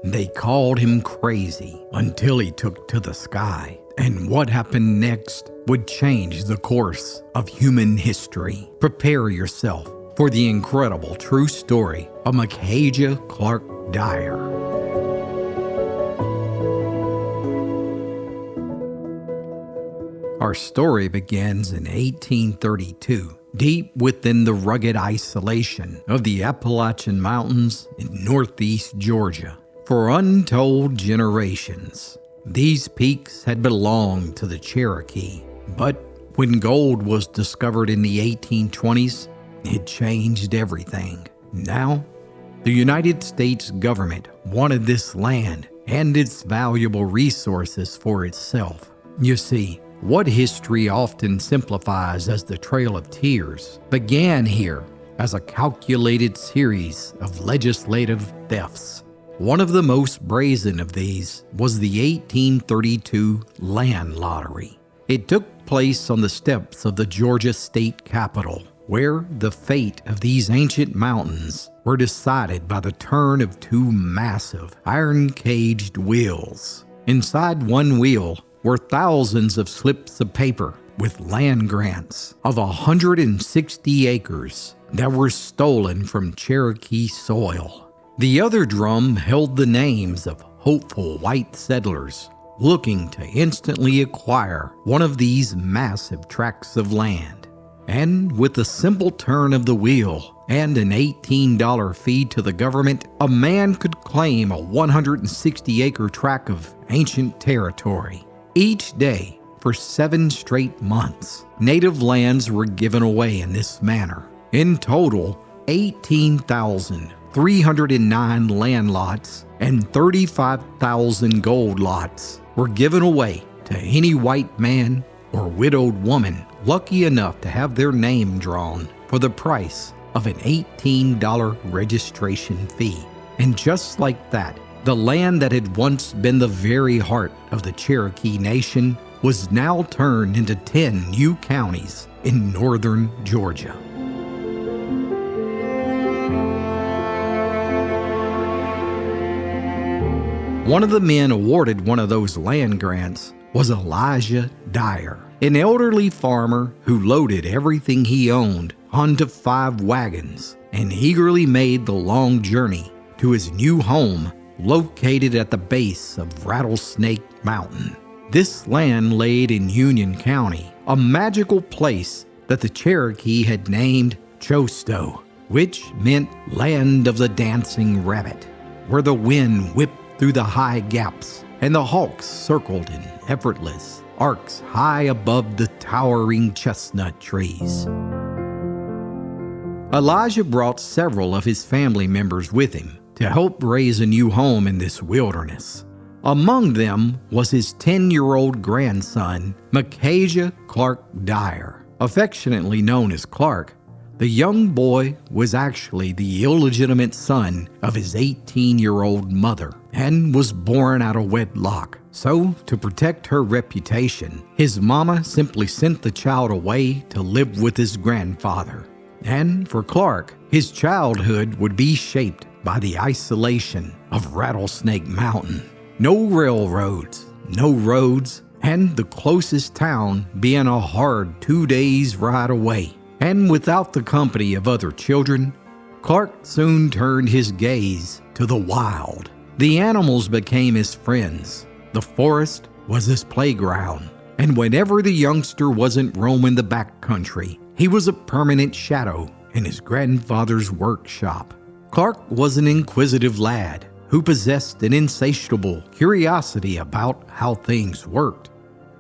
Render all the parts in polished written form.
They called him crazy until he took to the sky. And what happened next would change the course of human history. Prepare yourself for the incredible true story of Clark Dyer. Our story begins in 1832, deep within the rugged isolation of the Appalachian Mountains in northeast Georgia. For untold generations, these peaks had belonged to the Cherokee. But when gold was discovered in the 1820s, it changed everything. Now, the United States government wanted this land and its valuable resources for itself. You see, what history often simplifies as the Trail of Tears began here as a calculated series of legislative thefts. One of the most brazen of these was the 1832 land lottery. It took place on the steps of the Georgia state capitol, where the fate of these ancient mountains were decided by the turn of two massive iron-caged wheels. Inside one wheel were thousands of slips of paper with land grants of 160 acres that were stolen from Cherokee soil. The other drum held the names of hopeful white settlers looking to instantly acquire one of these massive tracts of land. And with a simple turn of the wheel and an $18 fee to the government, a man could claim a 160-acre tract of ancient territory. Each day, for 7 straight months, native lands were given away in this manner. In total, 18,309 land lots and 35,000 gold lots were given away to any white man or widowed woman lucky enough to have their name drawn for the price of an $18 registration fee. And just like that, the land that had once been the very heart of the Cherokee Nation was now turned into 10 new counties in northern Georgia. One of the men awarded one of those land grants was Elijah Dyer, an elderly farmer who loaded everything he owned onto 5 wagons and eagerly made the long journey to his new home located at the base of Rattlesnake Mountain. This land laid in Union County, a magical place that the Cherokee had named Chosto, which meant land of the dancing rabbit, where the wind whipped through the high gaps and the hawks circled in effortless arcs high above the towering chestnut trees. Elijah brought several of his family members with him to help raise a new home in this wilderness. Among them was his 10-year-old grandson, Clark Dyer. Affectionately known as Clark, the young boy was actually the illegitimate son of his 18-year-old mother and was born out of wedlock. So, to protect her reputation, his mama simply sent the child away to live with his grandfather. And for Clark, his childhood would be shaped by the isolation of Rattlesnake Mountain. No railroads, no roads, and the closest town being a hard 2 days ride away. And without the company of other children, Clark soon turned his gaze to the wild. The animals became his friends. The forest was his playground. And whenever the youngster wasn't roaming the backcountry, he was a permanent shadow in his grandfather's workshop. Clark was an inquisitive lad who possessed an insatiable curiosity about how things worked.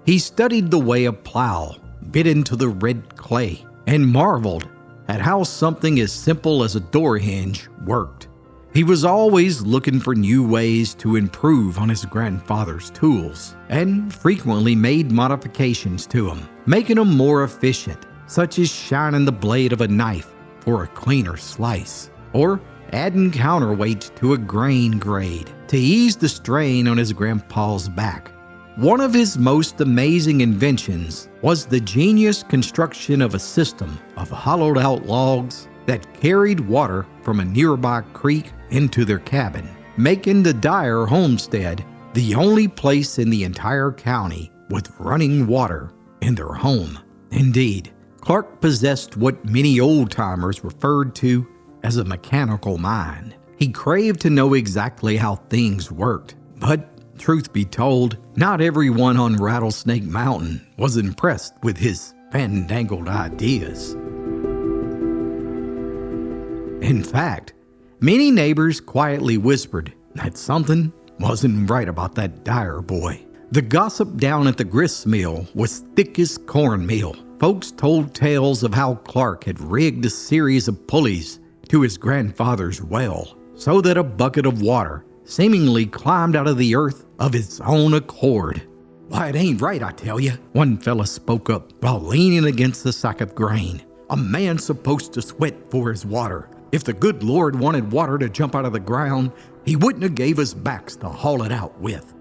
He studied the way a plow bit into the red clay and marveled at how something as simple as a door hinge worked. He was always looking for new ways to improve on his grandfather's tools and frequently made modifications to them, making them more efficient, such as shining the blade of a knife for a cleaner slice, or adding counterweights to a grain grade to ease the strain on his grandpa's back. One of his most amazing inventions was the genius construction of a system of hollowed-out logs that carried water from a nearby creek into their cabin. making the Dyer homestead the only place in the entire county with running water in their home. Indeed, Clark possessed what many old-timers referred to as a mechanical mind. He craved to know exactly how things worked, but truth be told, not everyone on Rattlesnake Mountain was impressed with his fandangled ideas. In fact, many neighbors quietly whispered that something wasn't right about that Dyer boy. The gossip down at the grist mill was thick as cornmeal. Folks told tales of how Clark had rigged a series of pulleys to his grandfather's well so that a bucket of water seemingly climbed out of the earth of its own accord. "Why, it ain't right, I tell you," one fella spoke up while leaning against the sack of grain. "A man's supposed to sweat for his water. If the good Lord wanted water to jump out of the ground, he wouldn't have gave us backs to haul it out with."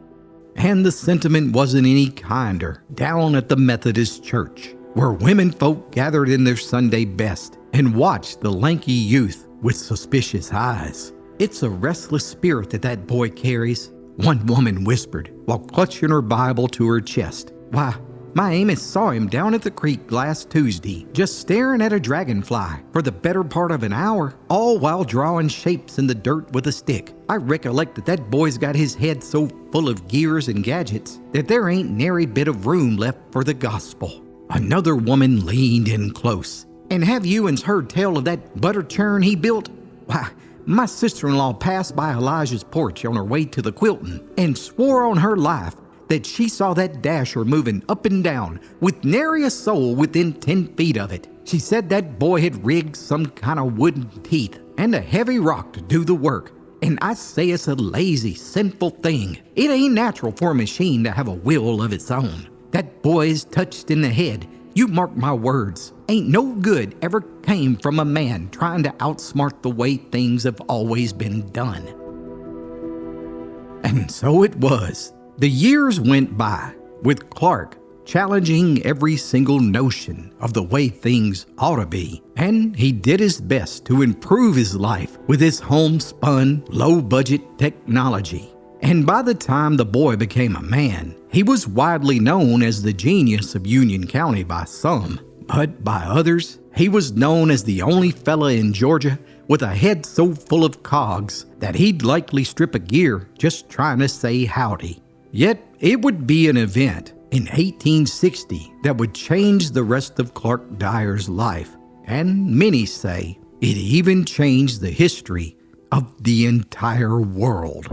And the sentiment wasn't any kinder down at the Methodist church, where women folk gathered in their Sunday best and watched the lanky youth with suspicious eyes. "It's a restless spirit that boy carries," one woman whispered while clutching her Bible to her chest. "Why, my Amos saw him down at the creek last Tuesday, just staring at a dragonfly for the better part of an hour, all while drawing shapes in the dirt with a stick. I recollect that boy's got his head so full of gears and gadgets that there ain't nary bit of room left for the gospel." Another woman leaned in close. "And have you uns heard tell of that butter churn he built? Why, my sister-in-law passed by Elijah's porch on her way to the quilting and swore on her life that she saw that dasher moving up and down with nary a soul within 10 feet of it. She said that boy had rigged some kind of wooden teeth and a heavy rock to do the work. And I say it's a lazy, sinful thing. It ain't natural for a machine to have a will of its own. That boy's touched in the head. You mark my words. Ain't no good ever came from a man trying to outsmart the way things have always been done." And so it was. The years went by, with Clark challenging every single notion of the way things ought to be, and he did his best to improve his life with his homespun, low-budget technology. And by the time the boy became a man, he was widely known as the genius of Union County by some, but by others, he was known as the only fella in Georgia with a head so full of cogs that he'd likely strip a gear just trying to say howdy. Yet it would be an event in 1860 that would change the rest of Clark Dyer's life, and many say it even changed the history of the entire world.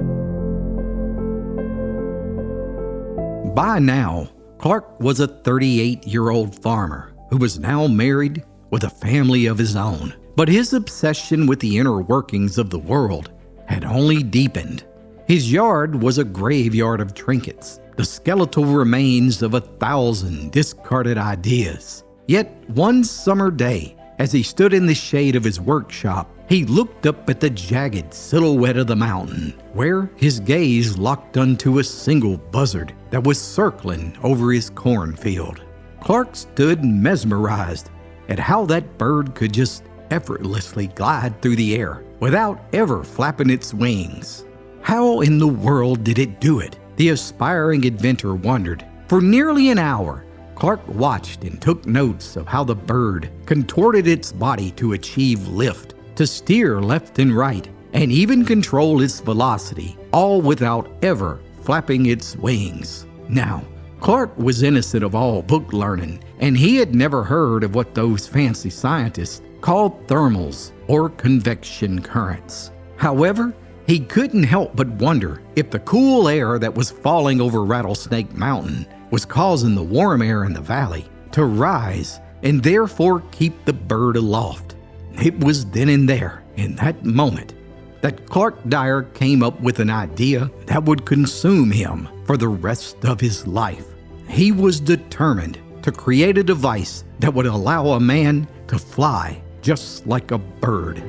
By now, Clark was a 38-year-old farmer who was now married with a family of his own. But his obsession with the inner workings of the world had only deepened. His yard was a graveyard of trinkets, the skeletal remains of 1,000 discarded ideas. Yet one summer day, as he stood in the shade of his workshop, he looked up at the jagged silhouette of the mountain, where his gaze locked onto a single buzzard that was circling over his cornfield. Clark stood mesmerized at how that bird could just effortlessly glide through the air without ever flapping its wings. How in the world did it do it? The aspiring inventor wondered. For nearly an hour, Clark watched and took notes of how the bird contorted its body to achieve lift, to steer left and right, and even control its velocity, all without ever flapping its wings. Now, Clark was innocent of all book learning, and he had never heard of what those fancy scientists called thermals or convection currents. However, he couldn't help but wonder if the cool air that was falling over Rattlesnake Mountain was causing the warm air in the valley to rise and therefore keep the bird aloft. It was then and there, in that moment, that Clark Dyer came up with an idea that would consume him for the rest of his life. He was determined to create a device that would allow a man to fly just like a bird.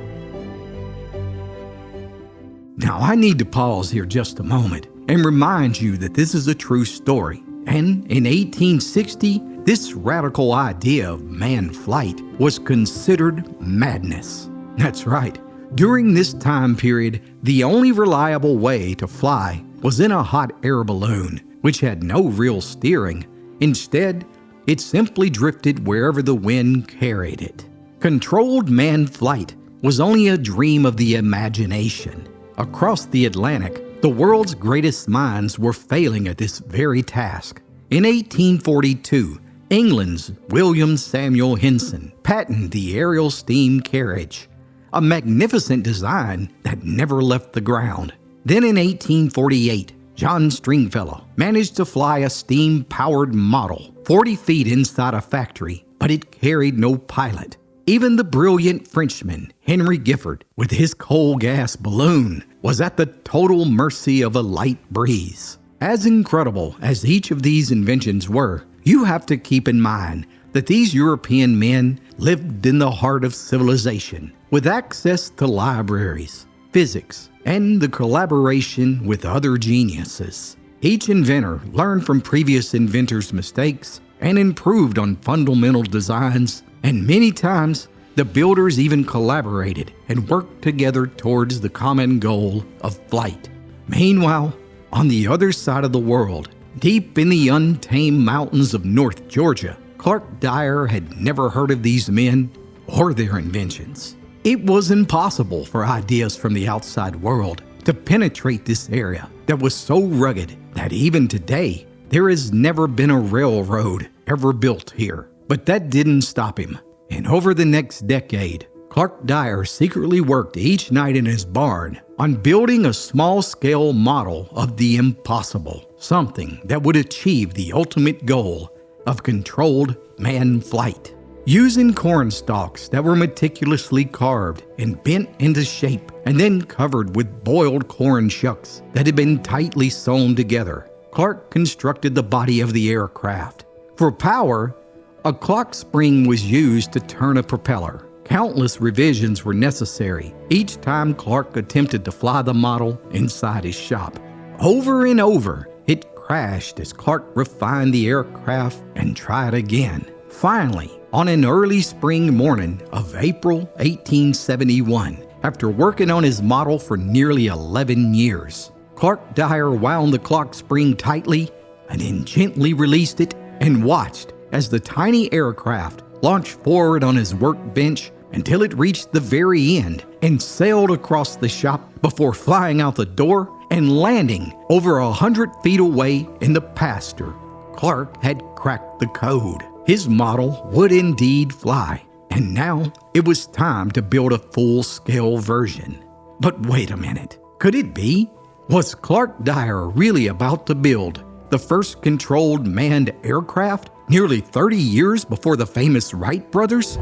Now, I need to pause here just a moment and remind you that this is a true story. And in 1860, this radical idea of man flight was considered madness. That's right. During this time period, the only reliable way to fly was in a hot air balloon, which had no real steering. Instead, it simply drifted wherever the wind carried it. Controlled manned flight was only a dream of the imagination. Across the Atlantic, the world's greatest minds were failing at this very task. In 1842, England's William Samuel Henson patented the aerial steam carriage, a magnificent design that never left the ground. Then in 1848, John Stringfellow managed to fly a steam-powered model 40 feet inside a factory, but it carried no pilot. Even the brilliant Frenchman Henry Giffard, with his coal gas balloon, was at the total mercy of a light breeze. As incredible as each of these inventions were, you have to keep in mind that these European men lived in the heart of civilization, with access to libraries, physics, and the collaboration with other geniuses. Each inventor learned from previous inventors' mistakes and improved on fundamental designs, and many times the builders even collaborated and worked together towards the common goal of flight. Meanwhile, on the other side of the world, deep in the untamed mountains of North Georgia, Clark Dyer had never heard of these men or their inventions. It was impossible for ideas from the outside world to penetrate this area that was so rugged that even today, there has never been a railroad ever built here. But that didn't stop him. And over the next decade, Clark Dyer secretly worked each night in his barn on building a small-scale model of the impossible, something that would achieve the ultimate goal of controlled manned flight. Using corn stalks that were meticulously carved and bent into shape and then covered with boiled corn shucks that had been tightly sewn together, Clark constructed the body of the aircraft. For power, a clock spring was used to turn a propeller. Countless revisions were necessary each time Clark attempted to fly the model inside his shop. Over and over, it crashed as Clark refined the aircraft and tried again. Finally, on an early spring morning of April 1871, after working on his model for nearly 11 years, Clark Dyer wound the clock spring tightly and then gently released it and watched as the tiny aircraft launched forward on his workbench until it reached the very end and sailed across the shop before flying out the door and landing over 100 feet away in the pasture. Clark had cracked the code. His model would indeed fly, and now it was time to build a full-scale version. But wait a minute, could it be? Was Clark Dyer really about to build the first controlled manned aircraft nearly 30 years before the famous Wright brothers?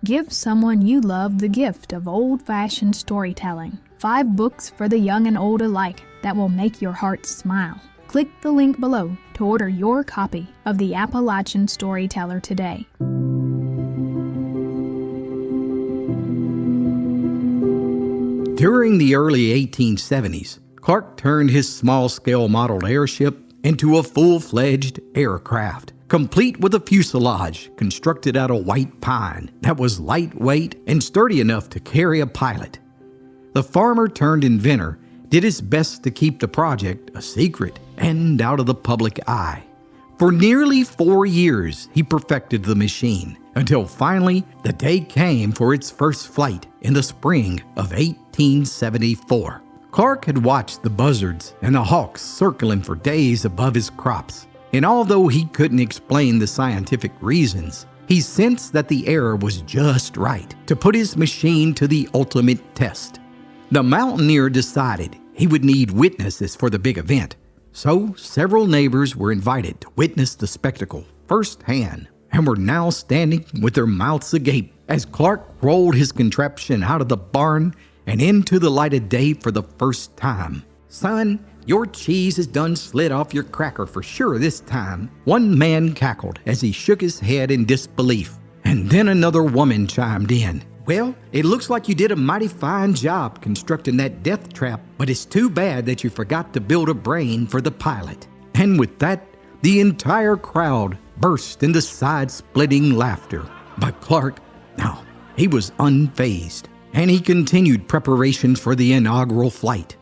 Give someone you love the gift of old-fashioned storytelling. 5 books for the young and old alike that will make your heart smile. Click the link below to order your copy of the Appalachian Storyteller today. During the early 1870s, Clark turned his small-scale modeled airship into a full-fledged aircraft, complete with a fuselage constructed out of white pine that was lightweight and sturdy enough to carry a pilot. The farmer-turned-inventor did his best to keep the project a secret and out of the public eye. For nearly 4 years, he perfected the machine, until finally the day came for its first flight in the spring of 1874. Clark had watched the buzzards and the hawks circling for days above his crops, and although he couldn't explain the scientific reasons, he sensed that the air was just right to put his machine to the ultimate test. The mountaineer decided he would need witnesses for the big event, so several neighbors were invited to witness the spectacle firsthand and were now standing with their mouths agape as Clark rolled his contraption out of the barn and into the light of day for the first time. "Son, your cheese has done slid off your cracker for sure this time," one man cackled as he shook his head in disbelief. And then another woman chimed in. "Well, it looks like you did a mighty fine job constructing that death trap, but it's too bad that you forgot to build a brain for the pilot." And with that, the entire crowd burst into side-splitting laughter. But Clark Now, he was unfazed, and he continued preparations for the inaugural flight.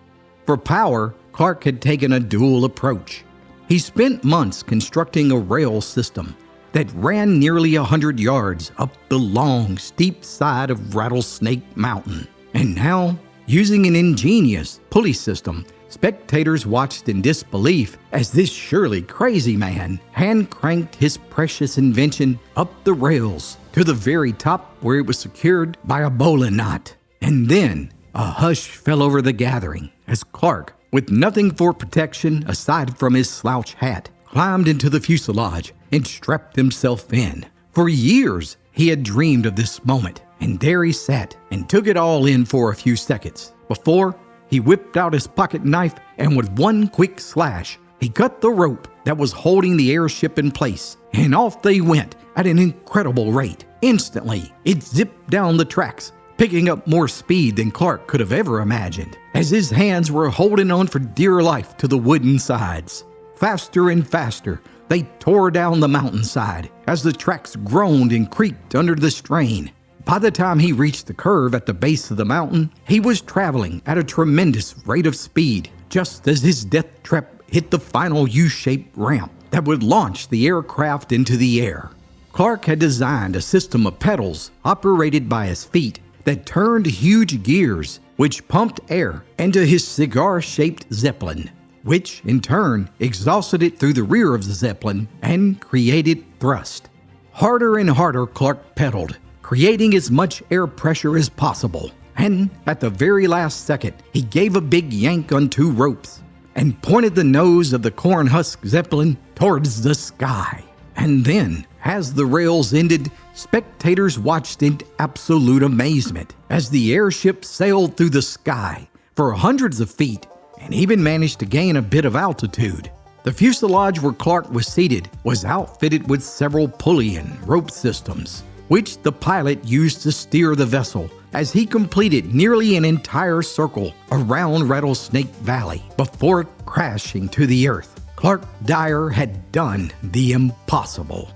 For power, Clark had taken a dual approach. He spent months constructing a rail system that ran nearly 100 yards up the long, steep side of Rattlesnake Mountain. And now, using an ingenious pulley system, spectators watched in disbelief as this surely crazy man hand-cranked his precious invention up the rails to the very top where it was secured by a bowline knot. And then a hush fell over the gathering as Clark, with nothing for protection aside from his slouch hat, climbed into the fuselage and strapped himself in. For years, he had dreamed of this moment, and there he sat and took it all in for a few seconds before he whipped out his pocket knife, and with one quick slash, he cut the rope that was holding the airship in place, and off they went at an incredible rate. Instantly, it zipped down the tracks, picking up more speed than Clark could have ever imagined, as his hands were holding on for dear life to the wooden sides. Faster and faster, they tore down the mountainside as the tracks groaned and creaked under the strain. By the time he reached the curve at the base of the mountain, he was traveling at a tremendous rate of speed, just as his death trap hit the final U-shaped ramp that would launch the aircraft into the air. Clark had designed a system of pedals operated by his feet that turned huge gears which pumped air into his cigar-shaped Zeppelin, which in turn exhausted it through the rear of the Zeppelin and created thrust. Harder and harder Clark pedaled, creating as much air pressure as possible, and at the very last second, he gave a big yank on two ropes and pointed the nose of the cornhusk Zeppelin towards the sky. And then, as the rails ended, spectators watched in absolute amazement as the airship sailed through the sky for hundreds of feet and even managed to gain a bit of altitude. The fuselage where Clark was seated was outfitted with several pulley and rope systems, which the pilot used to steer the vessel as he completed nearly an entire circle around Rattlesnake Valley before crashing to the earth. Clark Dyer had done the impossible.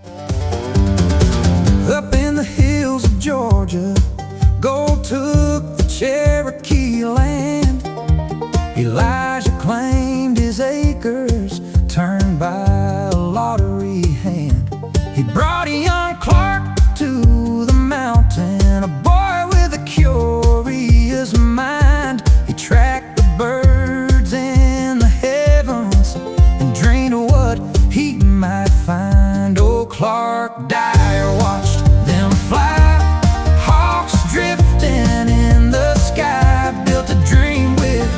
Up in the hills of Georgia, gold took the Cherokee land. Elijah claimed his acres, turned by a lottery hand. He brought a young Clark to the mountain, a boy with a curious mind. He tracked the birds in the heavens and dreamed of what he might find. Oh, Clark Dyer watched them fly, hawks drifting in the sky, built a dream with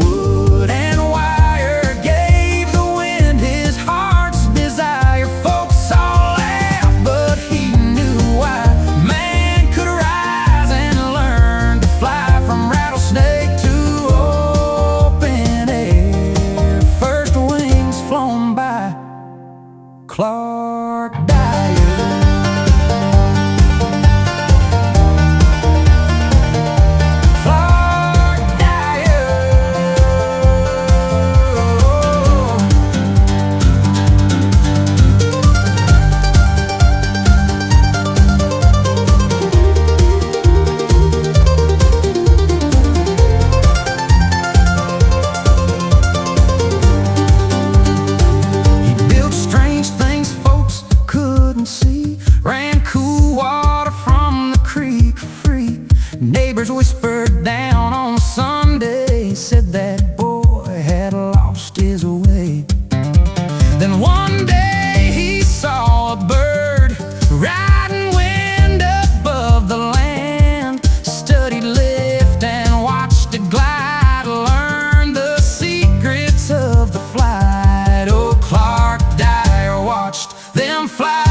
wood and wire, gave the wind his heart's desire. Folks all laughed, but he knew why. Man could rise and learn to fly from rattlesnake to open air. First wings flown by Clark Dyer. Clark Dyer. He built strange things folks couldn't see, ran cool water from the creek free. Neighbors whispered down on Sunday, said that boy had lost his way. Then one day he saw a bird riding wind above the land, studied lift and watched it glide, learned the secrets of the flight. Oh, Clark Dyer watched them fly,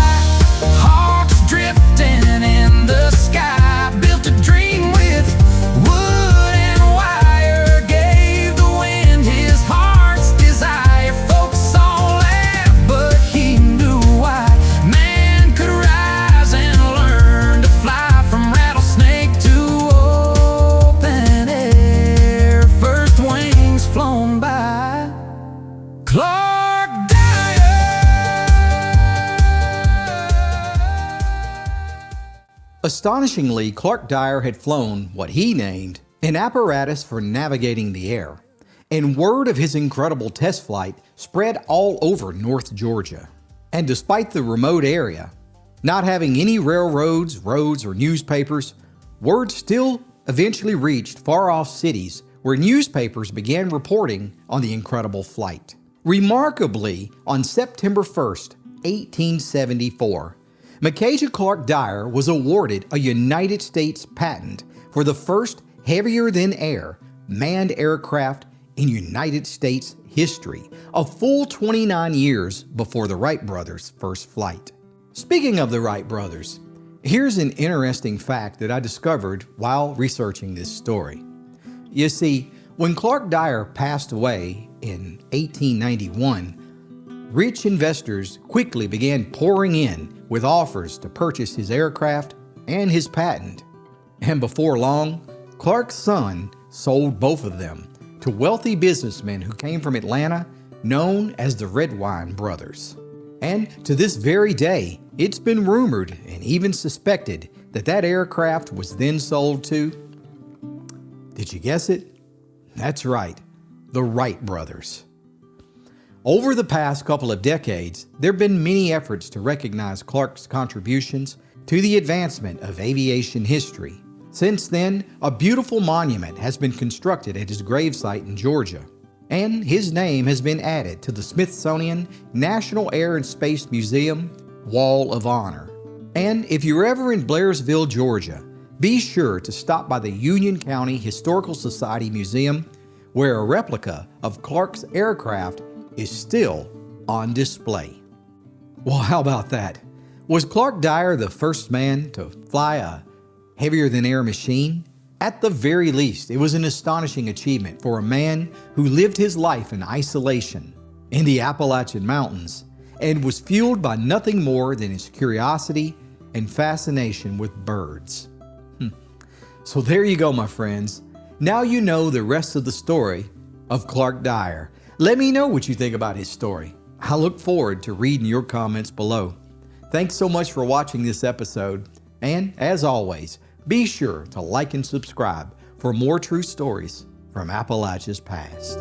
hawks drifting in the sky, built a dream with wood and wire, gave Astonishingly, Clark Dyer had flown what he named an apparatus for navigating the air, and word of his incredible test flight spread all over North Georgia. And despite the remote area not having any railroads, roads, or newspapers, word still eventually reached far-off cities where newspapers began reporting on the incredible flight. Remarkably, on September 1st, 1874, Micajah Clark Dyer was awarded a United States patent for the first heavier-than-air manned aircraft in United States history, a full 29 years before the Wright brothers' first flight. Speaking of the Wright brothers, here's an interesting fact that I discovered while researching this story. You see, when Clark Dyer passed away in 1891, rich investors quickly began pouring in with offers to purchase his aircraft and his patent. And before long, Clark's son sold both of them to wealthy businessmen who came from Atlanta, known as the Redwine Brothers. And to this very day, it's been rumored and even suspected that that aircraft was then sold to, did you guess it? That's right, the Wright brothers. Over the past couple of decades, there have been many efforts to recognize Clark's contributions to the advancement of aviation history. Since then, a beautiful monument has been constructed at his gravesite in Georgia, and his name has been added to the Smithsonian National Air and Space Museum Wall of Honor. And if you're ever in Blairsville, Georgia, be sure to stop by the Union County Historical Society Museum, where a replica of Clark's aircraft is still on display. Well, how about that? Was Clark Dyer the first man to fly a heavier-than-air machine? At the very least, it was an astonishing achievement for a man who lived his life in isolation in the Appalachian Mountains and was fueled by nothing more than his curiosity and fascination with birds. So there you go, my friends. Now you know the rest of the story of Clark Dyer. Let me know what you think about his story. I look forward to reading your comments below. Thanks so much for watching this episode. And as always, be sure to like and subscribe for more true stories from Appalachia's past.